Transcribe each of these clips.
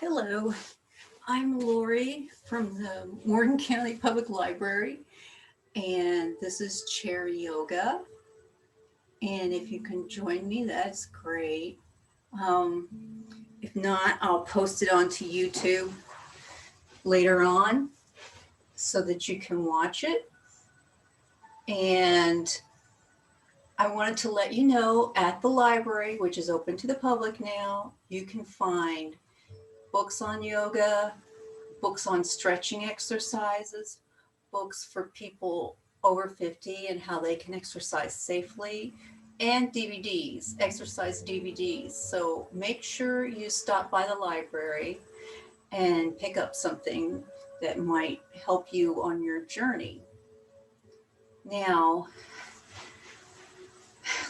Hello, I'm Lori from the Morgan County Public Library, and this is Chair Yoga. And if you can join me, that's great. Um, if not, I'll post it onto YouTube later on so that you can watch it. And I wanted to let you know at the library, which is open to the public now, you can find books on yoga, books on stretching exercises, books for people over 50 and how they can exercise safely, and DVDs, exercise DVDs. So make sure you stop by the library and pick up something that might help you on your journey. Now,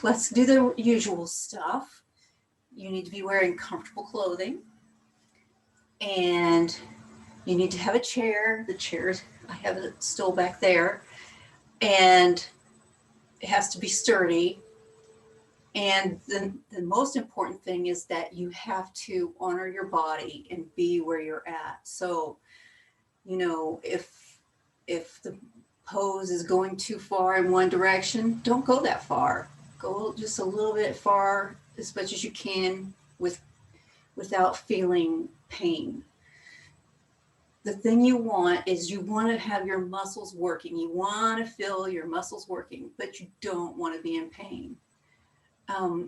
let's do the usual stuff. You need to be wearing comfortable clothing, and you need to have a chair. The chairs, I have a stool back there, and it has to be sturdy. And the most important thing is that you have to honor your body and be where you're at. So, if the pose is going too far in one direction, don't go that far. Go just a little bit far, as much as you can, without feeling pain. The thing you want is you want to have your muscles working. You want to feel your muscles working, but you don't want to be in pain.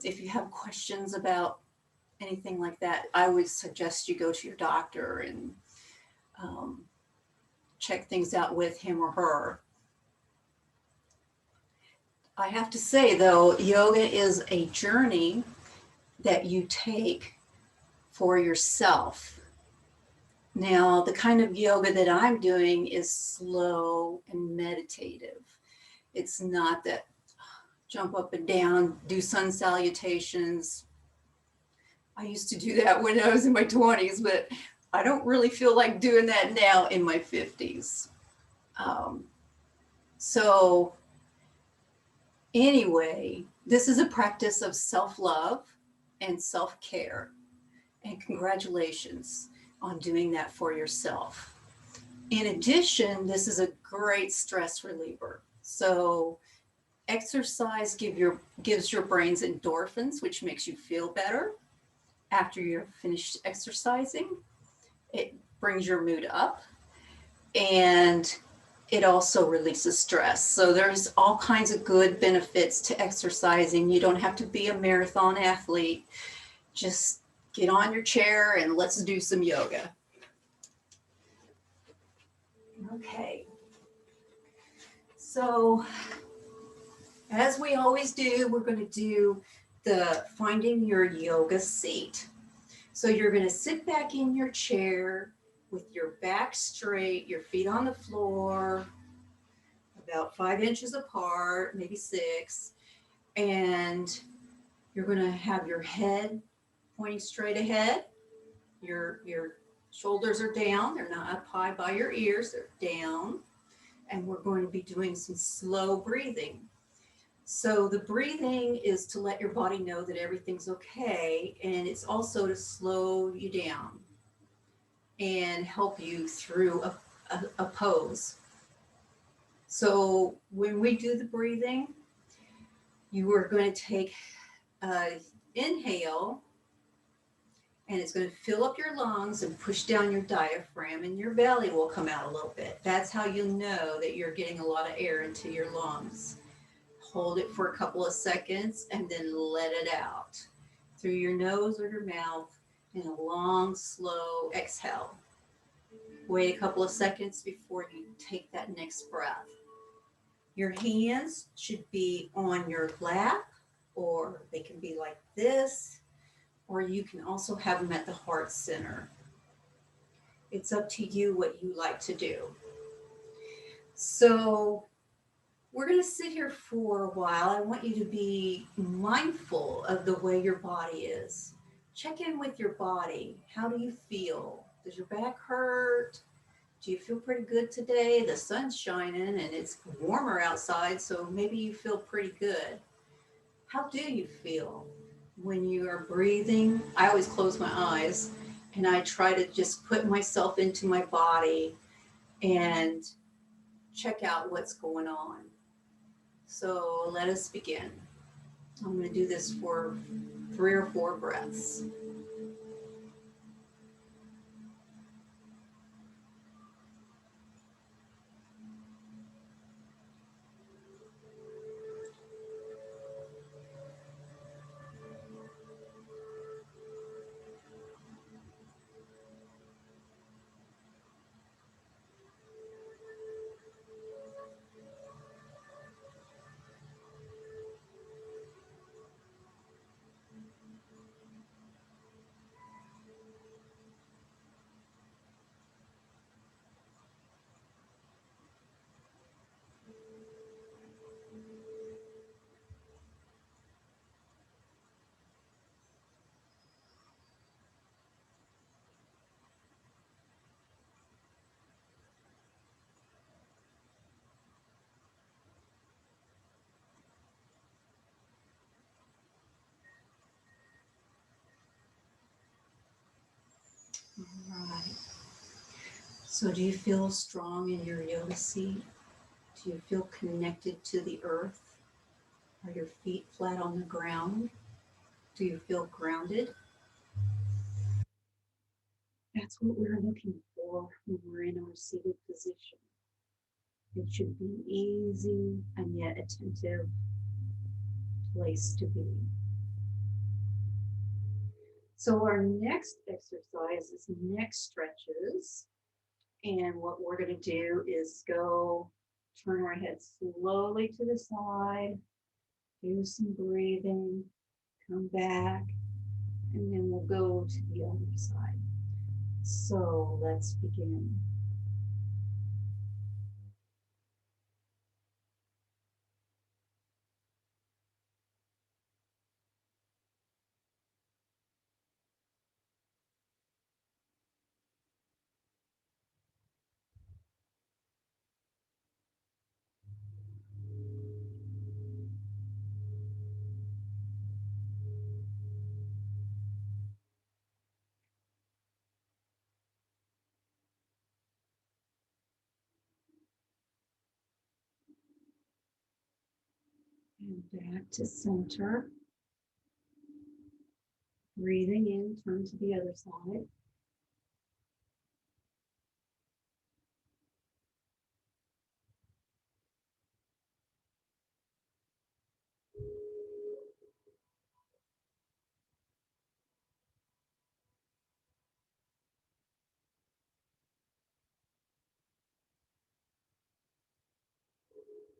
If you have questions about anything like that, I would suggest you go to your doctor and um, check things out with him or her. I have to say, though, yoga is a journey that you take for yourself. Now, the kind of yoga that I'm doing is slow and meditative. It's not that jump up and down, do sun salutations. I used to do that when I was in my 20s, but I don't really feel like doing that now in my 50s. So, anyway, this is a practice of self love and self care. And congratulations on doing that for yourself. In addition, this is a great stress reliever. So, exercise gives your brains endorphins, which makes you feel better after you're finished exercising. It brings your mood up, and it also releases stress. So there's all kinds of good benefits to exercising. You don't have to be a marathon athlete. Just get on your chair and let's do some yoga. Okay. So as we always do, we're going to do the finding your yoga seat. So you're going to sit back in your chair with your back straight, your feet on the floor, about 5 inches apart, maybe 6. And you're going to have your head pointing straight ahead. Your shoulders are down. They're not up high by your ears. They're down. And we're going to be doing some slow breathing. So the breathing is to let your body know that everything's okay, and it's also to slow you down and help you through a pose. So when we do the breathing, you are going to take an inhale, and it's going to fill up your lungs and push down your diaphragm, and your belly will come out a little bit. That's how you'll know that you're getting a lot of air into your lungs. Hold it for a couple of seconds and then let it out through your nose or your mouth in a long, slow exhale. Wait a couple of seconds before you take that next breath. Your hands should be on your lap, or they can be like this, or you can also have them at the heart center. It's up to you what you like to do. So we're going to sit here for a while. I want you to be mindful of the way your body is. Check in with your body. How do you feel? Does your back hurt? Do you feel pretty good today? The sun's shining and it's warmer outside, so maybe you feel pretty good. How do you feel when you are breathing? I always close my eyes and I try to just put myself into my body and check out what's going on. So let us begin. I'm going to do this for 3 or 4 breaths. All right. So do you feel strong in your yoga seat? Do you feel connected to the earth? Are your feet flat on the ground? Do you feel grounded? That's what we're looking for when we're in our seated position. It should be easy and yet attentive place to be. So our next exercise is neck stretches. And what we're going to do is go turn our head slowly to the side, do some breathing, come back, and then we'll go to the other side. So let's begin. And back to center. Breathing in, turn to the other side.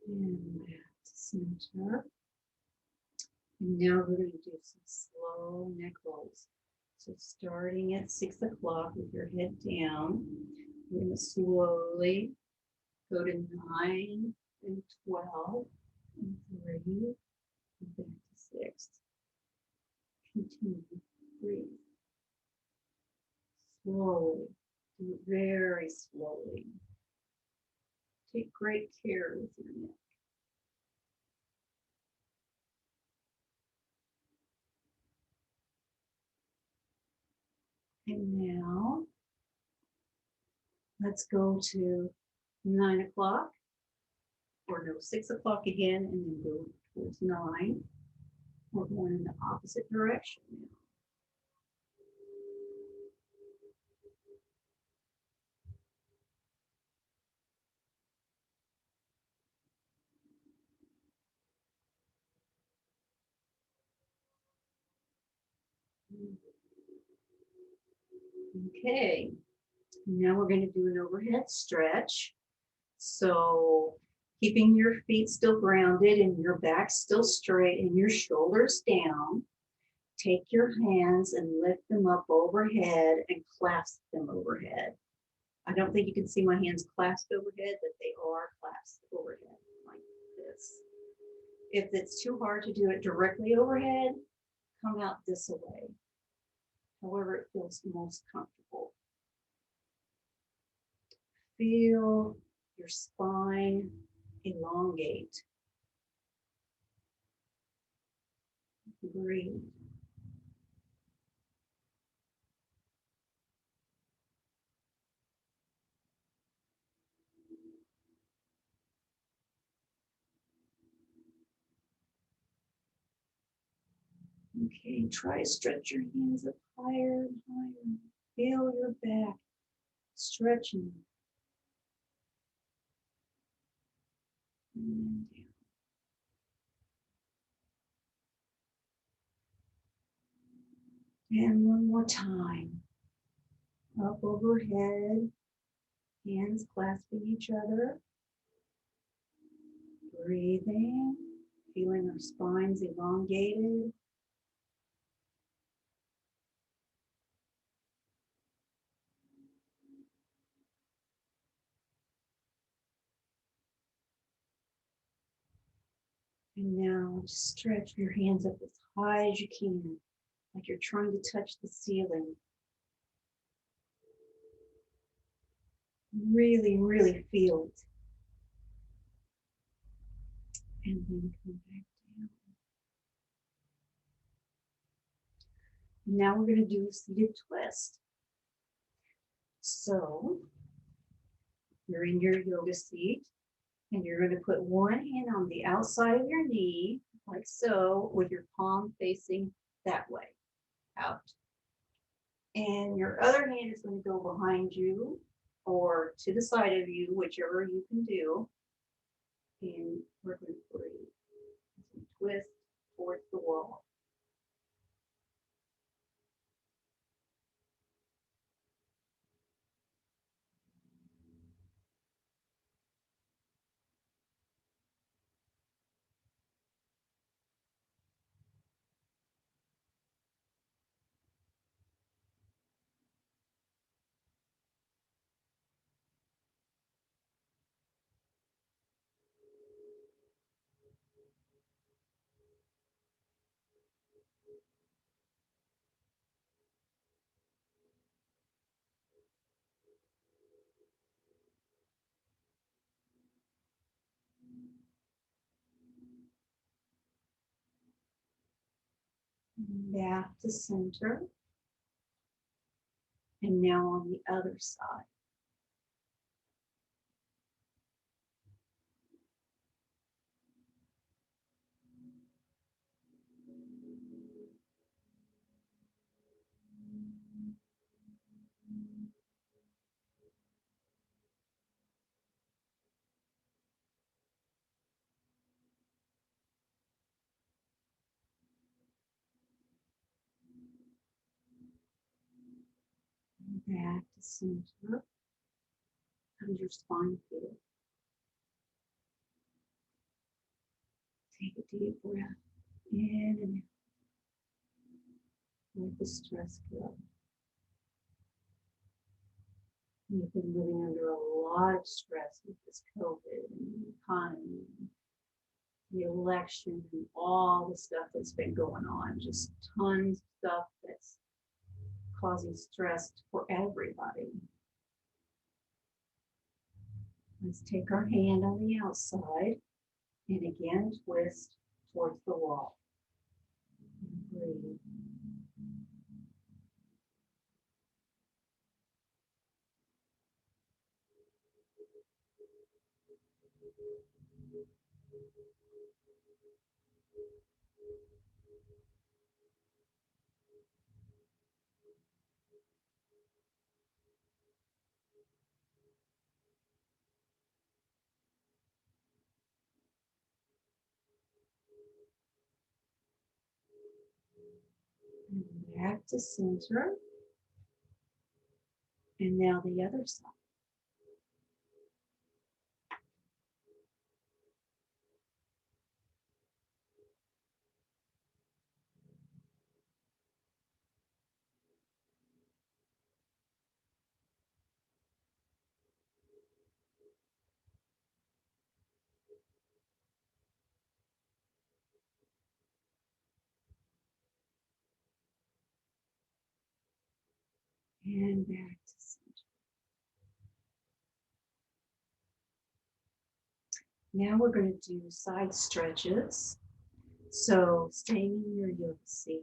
And back to center. And now we're going to do some slow neck rolls. So starting at 6 o'clock with your head down, we're going to slowly go to 9 and 12 and 3 and back to 6. Continue, breathe. Slowly, do it very slowly. Take great care with your neck. And now, let's go to 9 o'clock, or no, 6 o'clock again, and then go towards 9. We're going in the opposite direction now. Okay, now we're going to do an overhead stretch. So keeping your feet still grounded and your back still straight and your shoulders down, take your hands and lift them up overhead and clasp them overhead. I don't think you can see my hands clasped overhead, but they are clasped overhead like this. If it's too hard to do it directly overhead, come out this way. However it feels most comfortable. Feel your spine elongate. Breathe. Okay, try to stretch your hands up higher and higher. Feel your back stretching. And down. And one more time. Up overhead, hands clasping each other. Breathing, feeling our spines elongated. And now just stretch your hands up as high as you can, like you're trying to touch the ceiling. Really, really feel it. And then come back down. Now we're going to do a seated twist. So you're in your yoga seat and you're going to put one hand on the outside of your knee, like so, with your palm facing that way, out. And your other hand is going to go behind you or to the side of you, whichever you can do. And we're going to breathe. Twist towards the wall. Back to center. And now on the other side. Back to center. How does your spine feel? Take a deep breath in and out. Let the stress go. You've been living under a lot of stress with this COVID and the economy, and the election, and all the stuff that's been going on. Just tons of stuff that's causing stress for everybody. Let's take our hand on the outside and again twist towards the wall. And breathe. And back to center. And now the other side. And back to center. Now we're going to do side stretches. So staying in your yoga seat,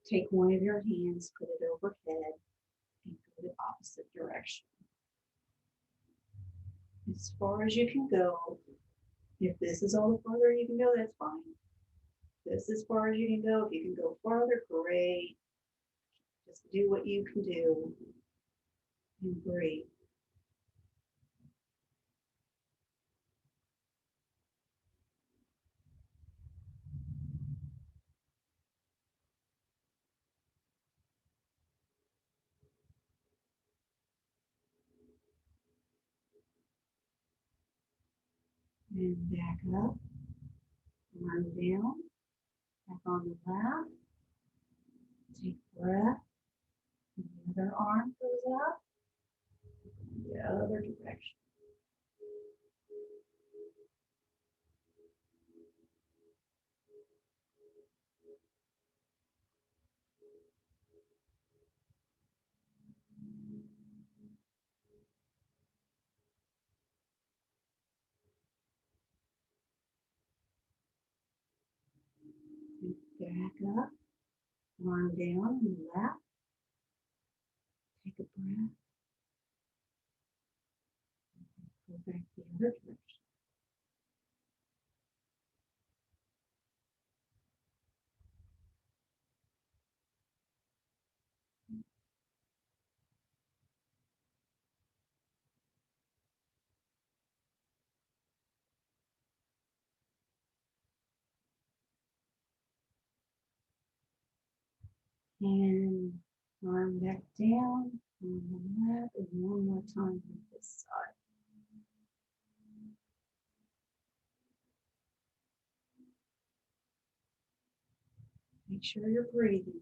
take one of your hands, put it overhead, and go the opposite direction. As far as you can go. If this is all the farther you can go, that's fine. This is as far as you can go. If you can go farther, great. Just do what you can do and breathe. And back up, arm down, back on the left. Take a breath. And the other arm goes up, the other direction. And back up, arm down on the left. Take a breath. Go back the other direction. And arm back down on the left, and one more time on this side. Make sure you're breathing.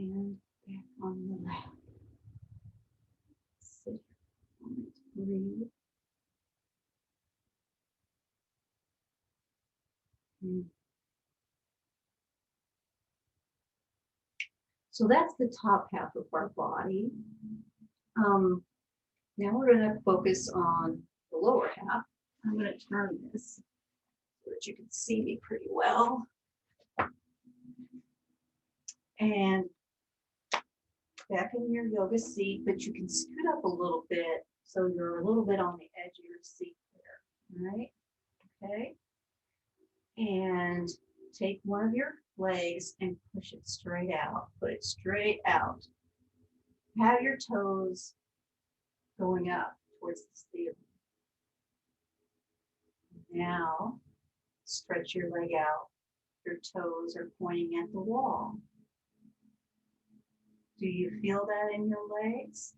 And back on the left. Sit here. Breathe. And so that's the top half of our body. Now we're going to focus on the lower half. I'm going to turn this so that you can see me pretty well. And back in your yoga seat, but you can scoot up a little bit so you're a little bit on the edge of your seat there. All right? Okay. And take one of your legs and push it straight out. Put it straight out. Have your toes going up towards the ceiling. Now, stretch your leg out. Your toes are pointing at the wall. Do you feel that in your legs?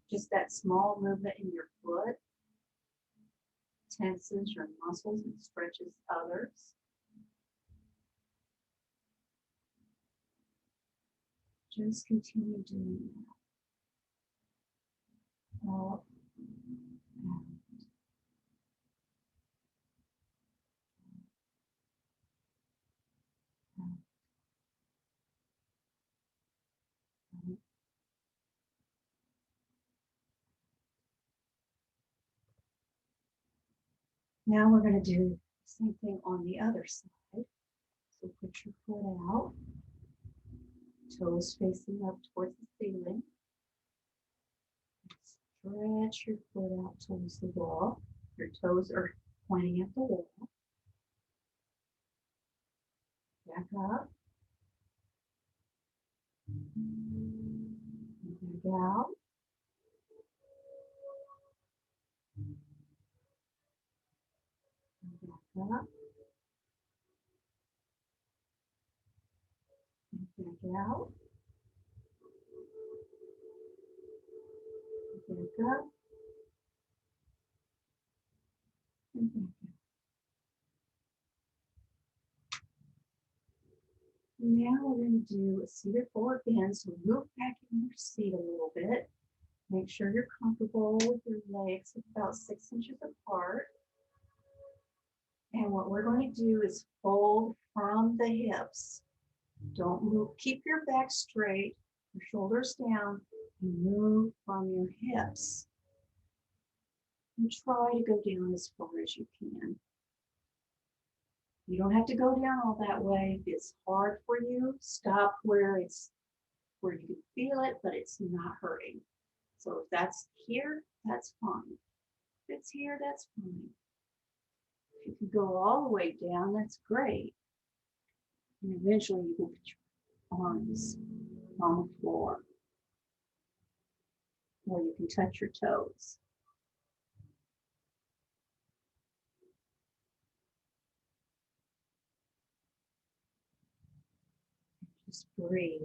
Just that small movement in your foot tenses your muscles and stretches others. Just continue doing that. Up, out. Now we're going to do the same thing on the other side. So put your foot out, toes facing up towards the ceiling. Stretch your foot out towards the wall. Your toes are pointing at the wall. Back up. Back out. Back up. Back out. Back up. And back out. Now we're going to do a seated forward bend. So move back in your seat a little bit. Make sure you're comfortable with your legs about 6 inches apart. And what we're going to do is fold from the hips. Don't move. Keep your back straight, your shoulders down, and move from your hips. And try to go down as far as you can. You don't have to go down all that way. If it's hard for you, stop where you can feel it, but it's not hurting. So if that's here, that's fine. If it's here, that's fine. If you can go all the way down, that's great. And eventually you can put your arms on the floor, or you can touch your toes. Just breathe.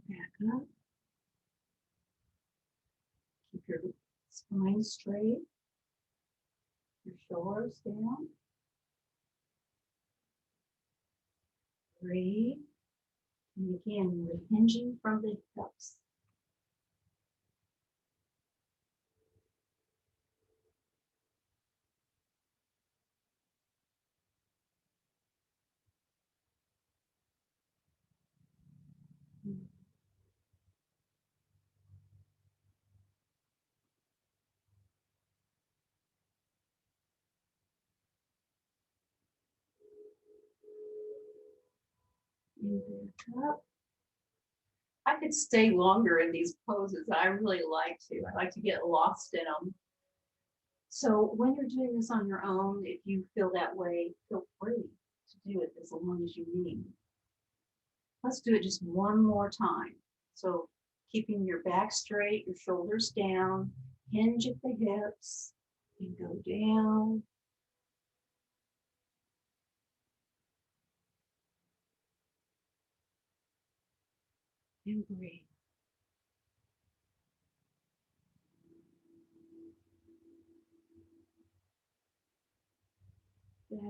Back up. Keep your spine straight. Your shoulders down. Breathe. And again, we're hinging from the hips. And back up. I could stay longer in these poses. I really like to. I like to get lost in them. So when you're doing this on your own, if you feel that way, feel free to do it as long as you need. Let's do it just one more time. So keeping your back straight, your shoulders down, hinge at the hips, and go down. And breathe. Back.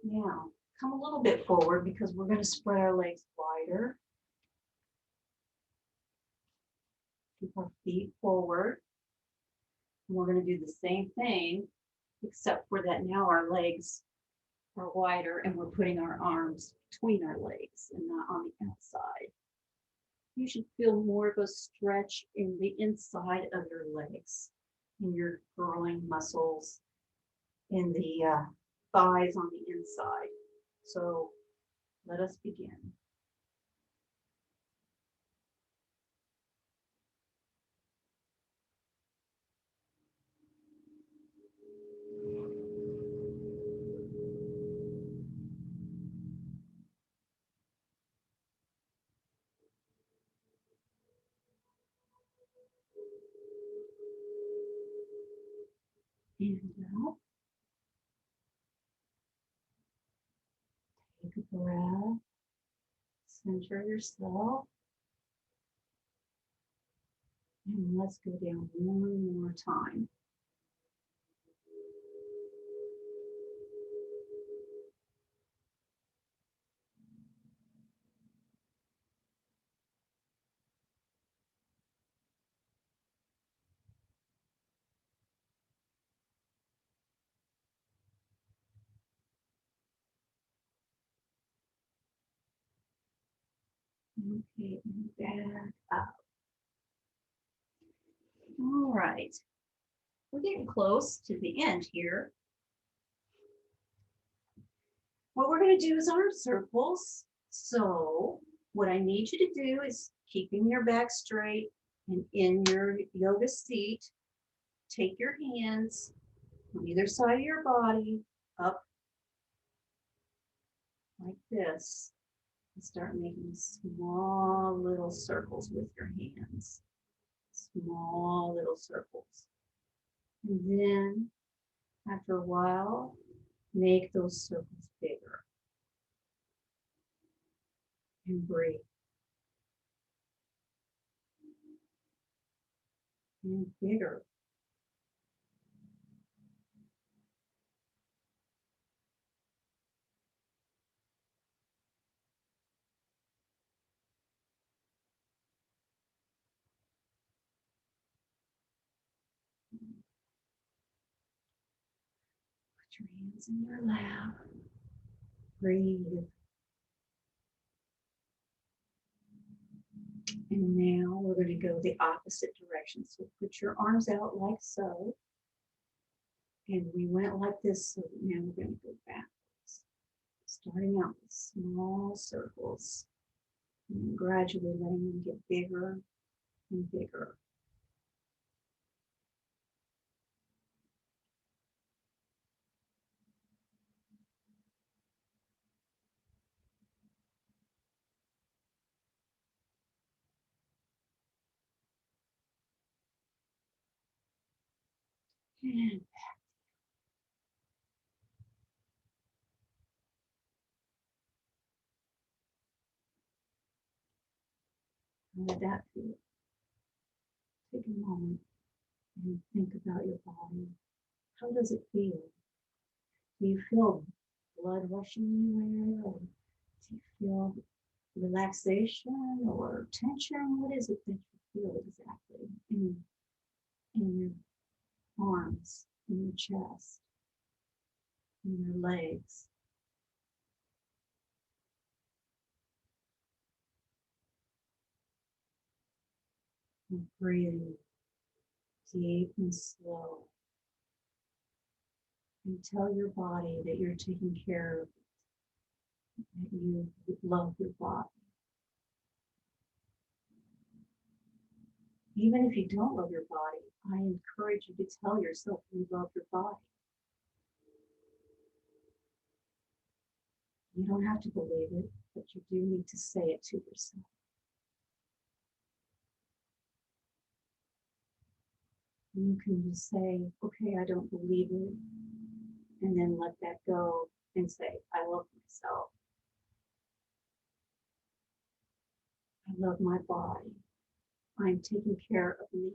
Now, come a little bit forward because we're going to spread our legs wider. Keep our feet forward. And we're going to do the same thing, except for that now our legs are wider and we're putting our arms between our legs and not on the outside. You should feel more of a stretch in the inside of your legs, in your groin muscles, in the thighs on the inside. So let us begin. And out. Take a breath. Center yourself. And let's go down one more time. Okay, and back up. All right. We're getting close to the end here. What we're going to do is arm circles. So what I need you to do is keeping your back straight and in your yoga seat, take your hands on either side of your body up like this and start making small little circles with your hands. Small little circles. And then after a while, make those circles bigger. And breathe. And bigger. Put your hands in your lap. Breathe. And now we're going to go the opposite direction. So put your arms out like so. And we went like this, so now we're going to go backwards. Starting out with small circles. And gradually letting them get bigger and bigger. And how did that feel? Take a moment and think about your body. How does it feel? Do you feel blood rushing anywhere? Or do you feel relaxation or tension? What is it that you feel exactly in your arms, in your chest, in your legs? And breathing deep and slow. And tell your body that you're taking care of it, that you love your body. Even if you don't love your body, I encourage you to tell yourself you love your body. You don't have to believe it, but you do need to say it to yourself. And you can just say, okay, I don't believe it, and then let that go and say, I love myself. I love my body. I'm taking care of me.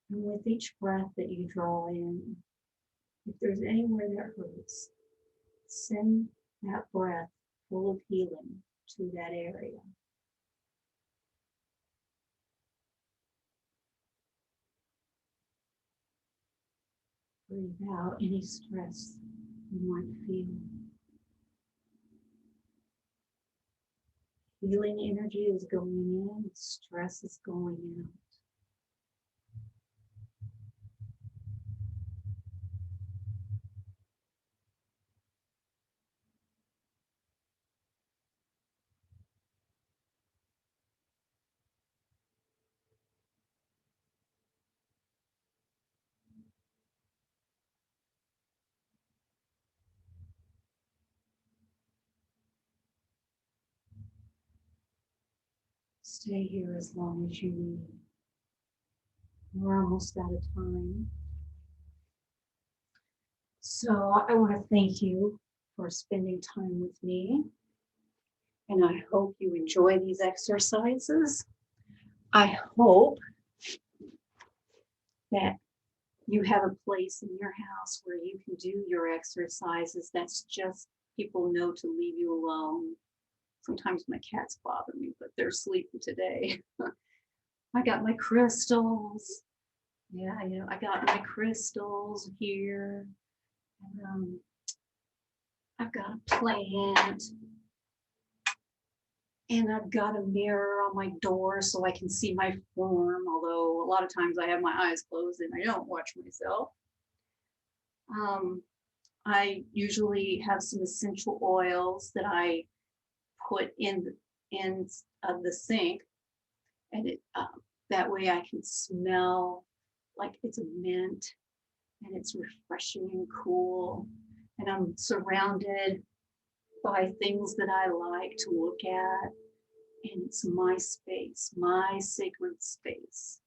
And with each breath that you draw in, if there's anywhere that hurts, send that breath full of healing to that area. Breathe out any stress you might feel. Healing energy is going in, stress is going out. Stay here as long as you need. We're almost out of time. So I want to thank you for spending time with me. And I hope you enjoy these exercises. I hope that you have a place in your house where you can do your exercises. That's just people know to leave you alone. Sometimes my cats bother me, but they're sleeping today. I got my crystals. Yeah, I got my crystals here. And, I've got a plant. And I've got a mirror on my door so I can see my form, although a lot of times I have my eyes closed and I don't watch myself. I usually have some essential oils that I put in the sink, and that way I can smell like it's a mint, and it's refreshing and cool, and I'm surrounded by things that I like to look at, and it's my space, my sacred space.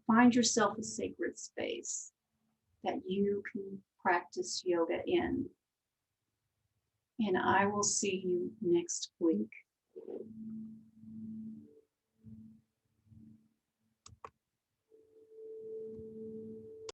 Find yourself a sacred space that you can practice yoga in. And I will see you next week.